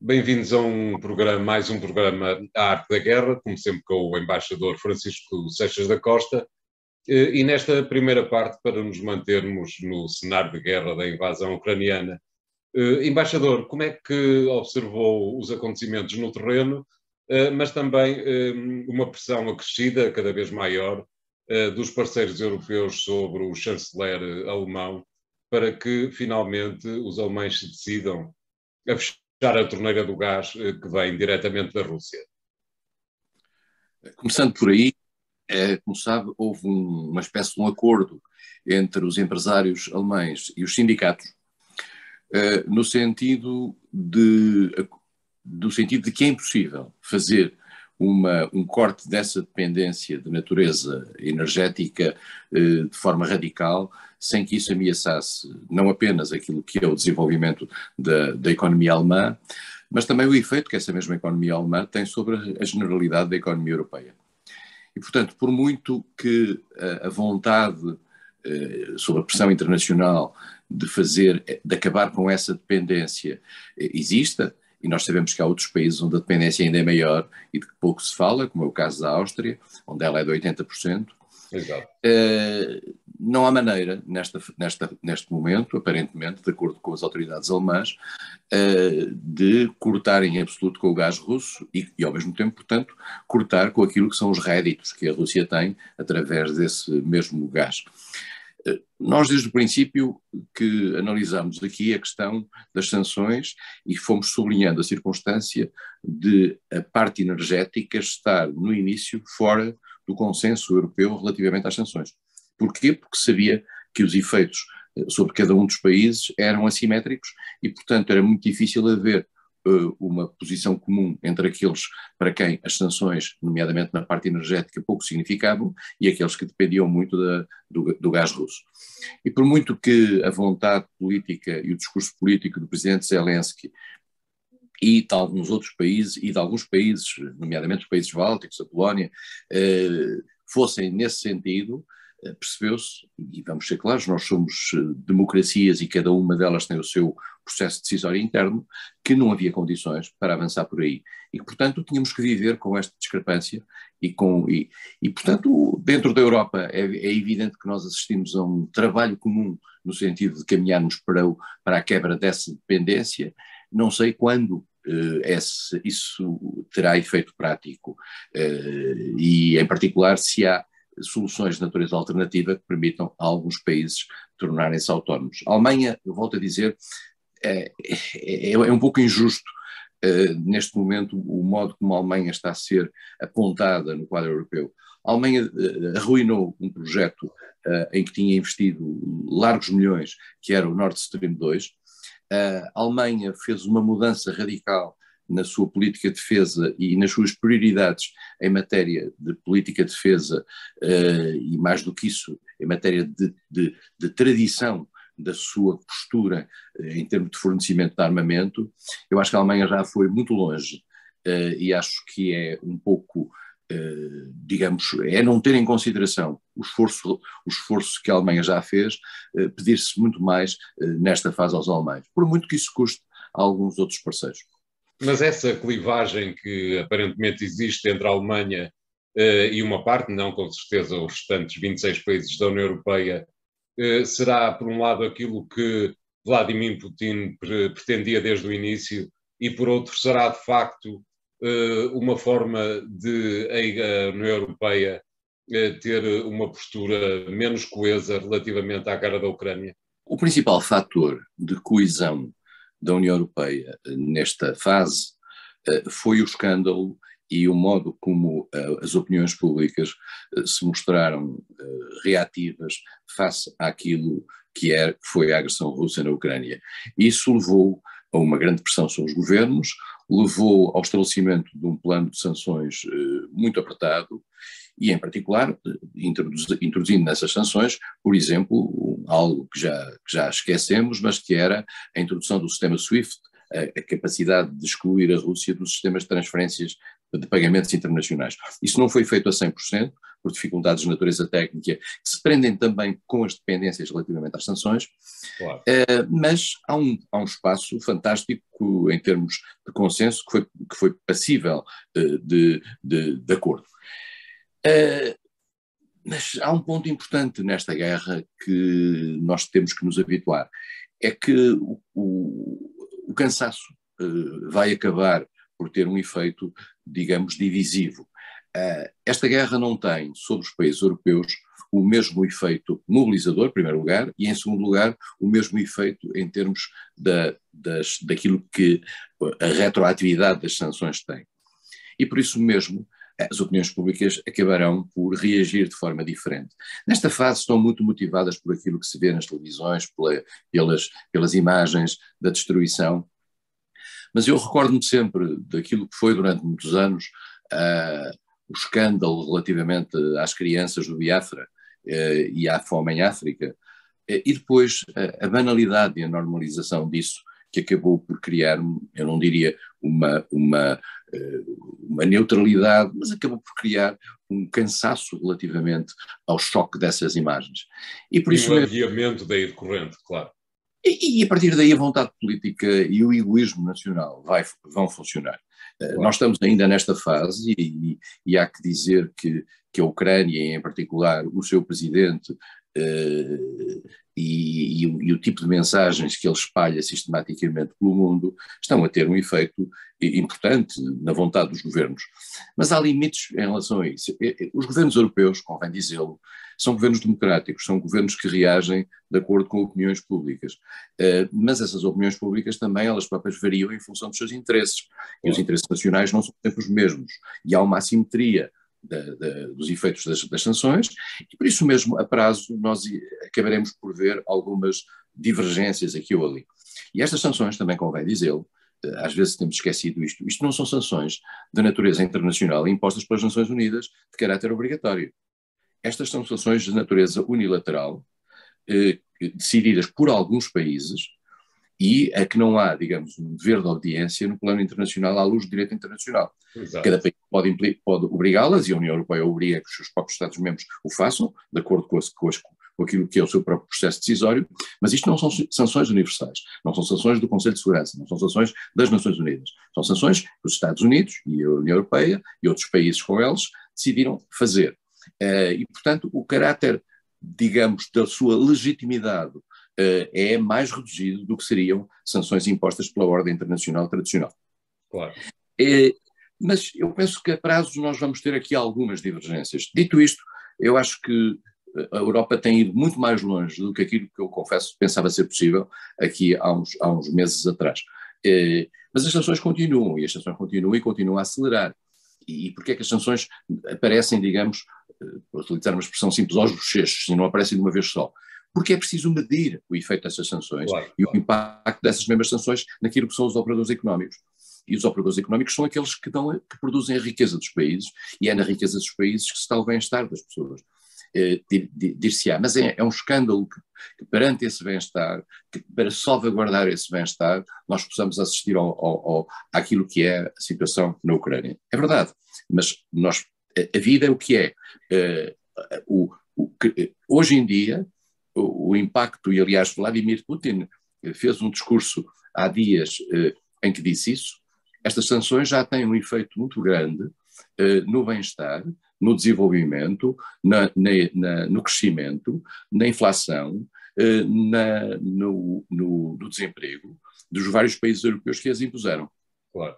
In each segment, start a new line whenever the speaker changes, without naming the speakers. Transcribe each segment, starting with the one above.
Bem-vindos a mais um programa A Arte da Guerra, como sempre com o embaixador Francisco Seixas da Costa. E nesta primeira parte, para nos mantermos no cenário de guerra da invasão ucraniana, embaixador, como é que observou os acontecimentos no terreno, mas também uma pressão acrescida, cada vez maior, dos parceiros europeus sobre o chanceler alemão, para que finalmente os alemães se decidam a fechar a torneira do gás que vem diretamente da Rússia?
Começando por aí, como sabe, houve uma espécie de um acordo entre os empresários alemães e os sindicatos, no sentido de que é impossível fazer um corte dessa dependência de natureza energética de forma radical, sem que isso ameaçasse não apenas aquilo que é o desenvolvimento da economia alemã, mas também o efeito que essa mesma economia alemã tem sobre a generalidade da economia europeia. E, portanto, por muito que a vontade, sob a pressão internacional, de acabar com essa dependência exista, e nós sabemos que há outros países onde a dependência ainda é maior e de que pouco se fala, como é o caso da Áustria, onde ela é de 80%.
Exato.
Não há maneira, neste momento, aparentemente, de acordo com as autoridades alemãs, de cortar em absoluto com o gás russo e, ao mesmo tempo, portanto, cortar com aquilo que são os réditos que a Rússia tem através desse mesmo gás. Nós, desde o princípio, que analisámos aqui a questão das sanções e fomos sublinhando a circunstância de a parte energética estar, no início, fora do consenso europeu relativamente às sanções. Porquê? Porque sabia que os efeitos sobre cada um dos países eram assimétricos e, portanto, era muito difícil haver uma posição comum entre aqueles para quem as sanções, nomeadamente na parte energética, pouco significavam e aqueles que dependiam muito do gás russo. E por muito que a vontade política e o discurso político do presidente Zelensky e de alguns outros países, e de alguns países, nomeadamente os países bálticos, a Polónia, fossem nesse sentido, percebeu-se, e vamos ser claros, nós somos democracias e cada uma delas tem o seu processo decisório interno, que não havia condições para avançar por aí. E que, portanto, tínhamos que viver com esta discrepância e, portanto, dentro da Europa é evidente que nós assistimos a um trabalho comum no sentido de caminharmos para a quebra dessa dependência. Não sei quando isso terá efeito prático e, em particular, se há soluções de natureza alternativa que permitam a alguns países tornarem-se autónomos. A Alemanha, eu volto a dizer, é um pouco injusto neste momento o modo como a Alemanha está a ser apontada no quadro europeu. A Alemanha arruinou um projeto em que tinha investido largos milhões, que era o Nord Stream 2. A Alemanha fez uma mudança radical na sua política de defesa e nas suas prioridades em matéria de política de defesa e, mais do que isso, em matéria de tradição da sua postura em termos de fornecimento de armamento. Eu acho que a Alemanha já foi muito longe e acho que é um pouco, digamos, é não ter em consideração o esforço que a Alemanha já fez, pedir-se muito mais nesta fase aos alemães, por muito que isso custe a alguns outros parceiros.
Mas essa clivagem que aparentemente existe entre a Alemanha e uma parte, não com certeza os restantes 26 países da União Europeia, será, por um lado, aquilo que Vladimir Putin pretendia desde o início e, por outro, será, de facto, uma forma de a União Europeia ter uma postura menos coesa relativamente à guerra da Ucrânia?
O principal fator de coesão da União Europeia nesta fase foi o escândalo e o modo como as opiniões públicas se mostraram reativas face àquilo que foi a agressão russa na Ucrânia. Isso levou a uma grande pressão sobre os governos, levou ao estabelecimento de um plano de sanções muito apertado e, em particular, introduzindo nessas sanções, por exemplo, algo que já esquecemos, mas que era a introdução do sistema SWIFT, a capacidade de excluir a Rússia dos sistemas de transferências de pagamentos internacionais. Isso não foi feito a 100%, por dificuldades de natureza técnica, que se prendem também com as dependências relativamente às sanções,
Claro.
mas há um espaço fantástico em termos de consenso que foi passível de acordo. Mas há um ponto importante nesta guerra que nós temos que nos habituar, é que o cansaço vai acabar por ter um efeito, digamos, divisivo. Esta guerra não tem, sobre os países europeus, o mesmo efeito mobilizador, em primeiro lugar, e em segundo lugar, o mesmo efeito em termos daquilo que a retroatividade das sanções tem. E por isso mesmo, as opiniões públicas acabarão por reagir de forma diferente. Nesta fase estão muito motivadas por aquilo que se vê nas televisões, pelas imagens da destruição, mas eu recordo-me sempre daquilo que foi durante muitos anos o escândalo relativamente às crianças do Biafra e à fome em África, e depois a banalidade e a normalização disso, que acabou por criar, eu não diria uma neutralidade, mas acabou por criar um cansaço relativamente ao choque dessas imagens.
E por isso um adiamento da corrente, claro.
E a partir daí a vontade política e o egoísmo nacional vão funcionar. Claro. Nós estamos ainda nesta fase e há que dizer que a Ucrânia, em particular, o seu presidente e o tipo de mensagens que ele espalha sistematicamente pelo mundo estão a ter um efeito importante na vontade dos governos. Mas há limites em relação a isso. Os governos europeus, convém dizê-lo, são governos democráticos, são governos que reagem de acordo com opiniões públicas. Mas essas opiniões públicas também, elas próprias variam em função dos seus interesses. E os interesses nacionais não são sempre os mesmos. E há uma assimetria dos efeitos das sanções, e por isso mesmo, a prazo, nós acabaremos por ver algumas divergências aqui ou ali. E estas sanções, também convém dizê-lo, às vezes temos esquecido isto não são sanções de natureza internacional impostas pelas Nações Unidas de caráter obrigatório. Estas são sanções de natureza unilateral, decididas por alguns países, e a que não há, digamos, um dever de obediência no plano internacional à luz do direito internacional. Exato. Cada país pode obrigá-las, e a União Europeia obriga que os seus próprios Estados-membros o façam, de acordo com aquilo que é o seu próprio processo decisório, mas isto não são sanções universais, não são sanções do Conselho de Segurança, não são sanções das Nações Unidas, são sanções que os Estados Unidos e a União Europeia e outros países com eles decidiram fazer. E, portanto, o caráter, digamos, da sua legitimidade é mais reduzido do que seriam sanções impostas pela ordem internacional tradicional.
Claro.
Mas eu penso que a prazo nós vamos ter aqui algumas divergências. Dito isto, eu acho que a Europa tem ido muito mais longe do que aquilo que eu confesso pensava ser possível aqui há uns meses atrás. Mas as sanções continuam, e as sanções continuam e continuam a acelerar. E porquê é que as sanções aparecem, digamos, para utilizar uma expressão simples, aos bochechos, e não aparecem de uma vez só? Porque é preciso medir o efeito dessas sanções, claro, e o impacto dessas mesmas sanções naquilo que são os operadores económicos. E os operadores económicos são aqueles que produzem a riqueza dos países, e é na riqueza dos países que se está o bem-estar das pessoas. Dir-se-á, mas é um escândalo que perante esse bem-estar, para salvaguardar esse bem-estar, nós possamos assistir àquilo que é a situação na Ucrânia. É verdade, mas a vida é o que é. Hoje em dia, o impacto, e aliás Vladimir Putin fez um discurso há dias em que disse isso, estas sanções já têm um efeito muito grande no bem-estar, no desenvolvimento, no crescimento, na inflação, no desemprego dos vários países europeus que as impuseram.
Claro.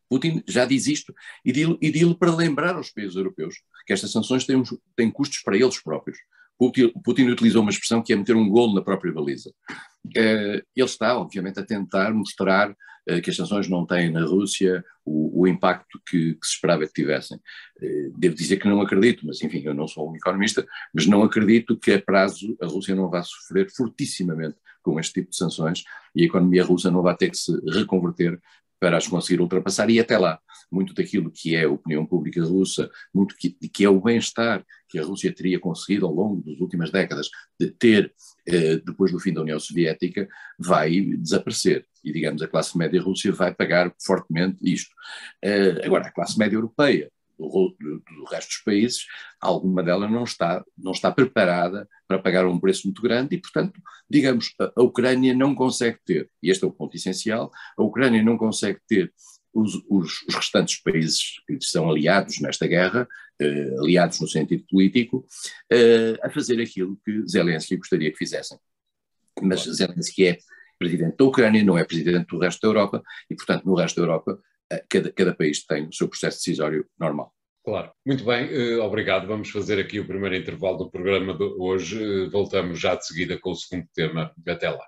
Putin já diz isto e diz-lhe para lembrar aos países europeus que estas sanções têm custos para eles próprios. Putin utilizou uma expressão que é meter um golo na própria baliza. Ele está, obviamente, a tentar mostrar que as sanções não têm na Rússia o impacto que se esperava que tivessem. Devo dizer que não acredito, mas enfim, eu não sou um economista, mas não acredito que a prazo a Rússia não vá sofrer fortissimamente com este tipo de sanções e a economia russa não vai ter que se reconverter para as conseguir ultrapassar, e até lá, muito daquilo que é a opinião pública russa, muito que é o bem-estar que a Rússia teria conseguido ao longo das últimas décadas de ter, depois do fim da União Soviética, vai desaparecer. E, digamos, a classe média russa vai pagar fortemente isto. Agora, a classe média europeia, do resto dos países, alguma delas não está preparada para pagar um preço muito grande e, portanto, digamos, a Ucrânia não consegue ter, e este é o ponto essencial, a Ucrânia não consegue ter os restantes países que são aliados nesta guerra, aliados no sentido político, a fazer aquilo que Zelensky gostaria que fizessem. Mas Zelensky é presidente da Ucrânia, não é presidente do resto da Europa, e, portanto, no resto da Europa, cada país tem o seu processo decisório normal.
Claro. Muito bem, obrigado. Vamos fazer aqui o primeiro intervalo do programa de hoje. Voltamos já de seguida com o segundo tema. Até lá.